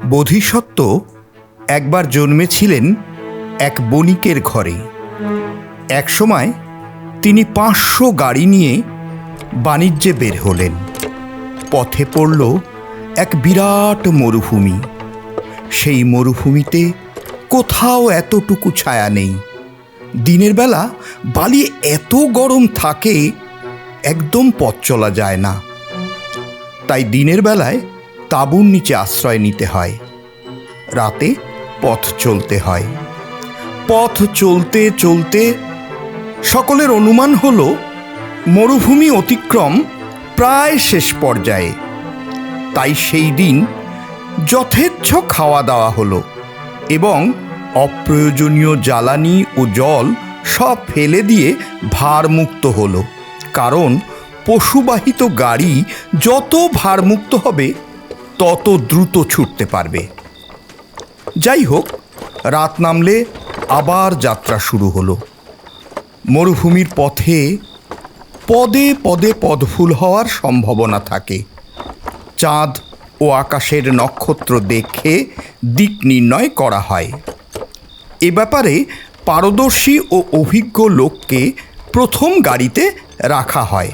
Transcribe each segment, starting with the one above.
বোধিসত্ত্ব একবার জন্মেছিলেন এক বণিকের ঘরে। একসময় তিনি 500 গাড়ি নিয়ে বাণিজ্যে বের হলেন। পথে পড়ল এক বিরাট মরুভূমি। সেই মরুভূমিতে কোথাও এতটুকু ছায়া নেই। দিনের বেলা বালি এত গরম থাকে, একদম পথ চলা যায় না। তাই দিনের বেলায় তাঁবুর নিচে আশ্রয় নিতে হয়, রাতে পথ চলতে হয়। পথ চলতে চলতে সকলের অনুমান হলো মরুভূমি অতিক্রম প্রায় শেষ পর্যায়ে। তাই সেই দিন যথেচ্ছ খাওয়া দাওয়া হলো এবং অপ্রয়োজনীয় জ্বালানি ও জল সব ফেলে দিয়ে ভারমুক্ত হলো। কারণ পশুবাহিত গাড়ি যত ভারমুক্ত হবে তত দ্রুত ছুটতে পারবে। যাই হোক, রাত নামলে আবার যাত্রা শুরু হলো। মরুভূমির পথে পদে পদে পদভুল হওয়ার সম্ভাবনা থাকে। চাঁদ ও আকাশের নক্ষত্র দেখে দিক নির্ণয় করা হয়। এ ব্যাপারে পারদর্শী ও অভিজ্ঞ লোককে প্রথম গাড়িতে রাখা হয়।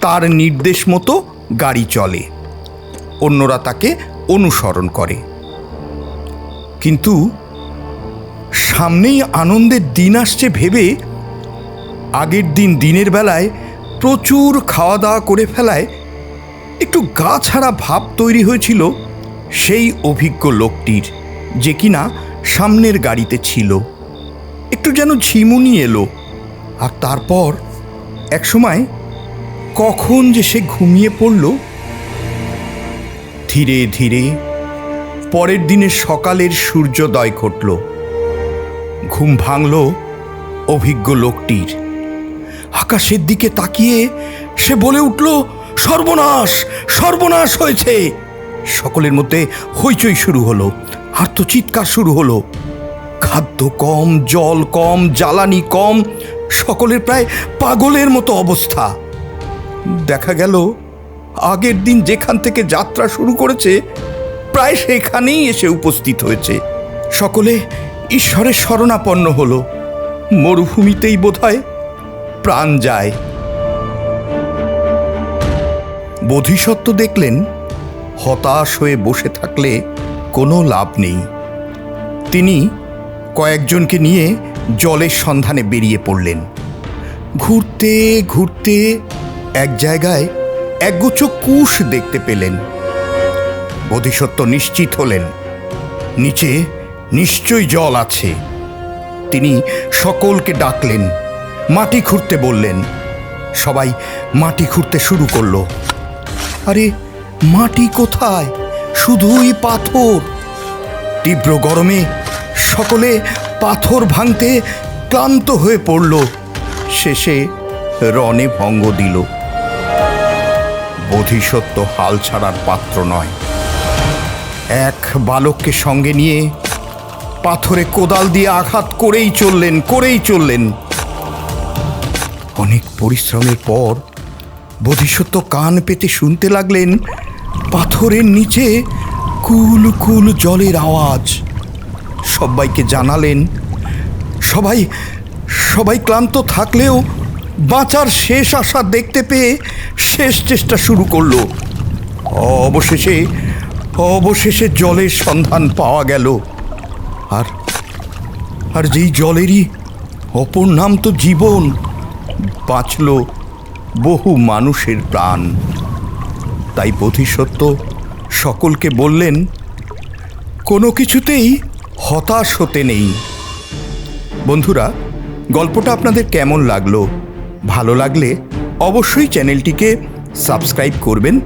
তার নির্দেশ মতো গাড়ি চলে, অন্যরা তাকে অনুসরণ করে। কিন্তু সামনেই আনন্দের দিন আসছে ভেবে আগের দিন দিনের বেলায় প্রচুর খাওয়া দাওয়া করে ফেলায় একটু গা ছাড়া ভাব তৈরি হয়েছিল সেই অভিজ্ঞ লোকটির, যে কিনা সামনের গাড়িতে ছিল। একটু যেন ঝিমুনি এলো। আর তারপর একসময় কখন যে সে ঘুমিয়ে পড়ল। ধীরে ধীরে পরের দিনের সকালের সূর্যোদয় ঘটল। ঘুম ভাঙল অভিজ্ঞ লোকটির। আকাশের দিকে তাকিয়ে সে বলে উঠল, সর্বনাশ, সর্বনাশ হয়েছে। সকলের মধ্যে হইচই শুরু হলো, আর্তচিৎকার শুরু হলো। খাদ্য কম, জল কম, জ্বালানি কম, সকলের প্রায় পাগলের মতো অবস্থা। দেখা গেল আগের দিন যেখান থেকে যাত্রা শুরু করেছে প্রায় সেখানেই এসে উপস্থিত হয়েছে। সকলে ঈশ্বরের শরণাপন্ন হলো। মরুভূমিতেই বোধহয় প্রাণ যায়। বোধিসত্ত্ব দেখলেন হতাশ হয়ে বসে থাকলে কোনো লাভ নেই। তিনি কয়েকজনকে নিয়ে জলের সন্ধানে বেরিয়ে পড়লেন। ঘুরতে ঘুরতে এক জায়গায় একগুচ্ছ কুশ দেখতে পেলেন। বোধিসত্ত্ব নিশ্চিত হলেন নিচে নিশ্চয়ই জল আছে। তিনি সকলকে ডাকলেন, মাটি খুঁড়তে বললেন। সবাই মাটি খুঁড়তে শুরু করলো। আরে মাটি কোথায়, শুধুই পাথর। তীব্র গরমে সকলে পাথর ভাঙতে ক্লান্ত হয়ে পড়ল। শেষে রণে ভঙ্গ দিল। বোধিসত্ত্ব হাল ছাড়ার পাত্র নয়। এক বালককে সঙ্গে নিয়ে পাথরে কোদাল দিয়ে আঘাত করেই চললেন। অনেক পরিশ্রমের পর বোধিসত্ত্ব কান পেতে শুনতে লাগলেন পাথরের নিচে কুল কুল জলের আওয়াজ। সবাইকে জানালেন। সবাই ক্লান্ত থাকলেও বাঁচার শেষ আশা দেখতে পেয়ে শেষ চেষ্টা শুরু করলো। অবশেষে জলের সন্ধান পাওয়া গেল। আর যেই জলেরই অপর নাম তো জীবন, বাঁচল বহু মানুষের প্রাণ। তাই বোধিসত্ত্ব সকলকে বললেন, কোনো কিছুতেই হতাশ হতে নেই। বন্ধুরা, গল্পটা আপনাদের কেমন লাগলো? ভালো লাগলে অবশ্যই চ্যানেলটিকে সাবস্ক্রাইব করবেন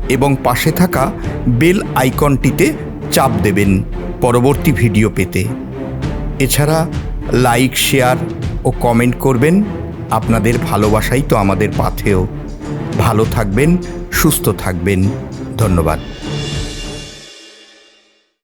এবং পাশে থাকা বেল আইকনটিতে চাপ দেবেন পরবর্তী ভিডিও পেতে। এছাড়া লাইক, শেয়ার ও কমেন্ট করবেন। আপনাদের ভালোবাসাই তো আমাদের পাথেয়। ভালো থাকবেন, সুস্থ থাকবেন। ধন্যবাদ।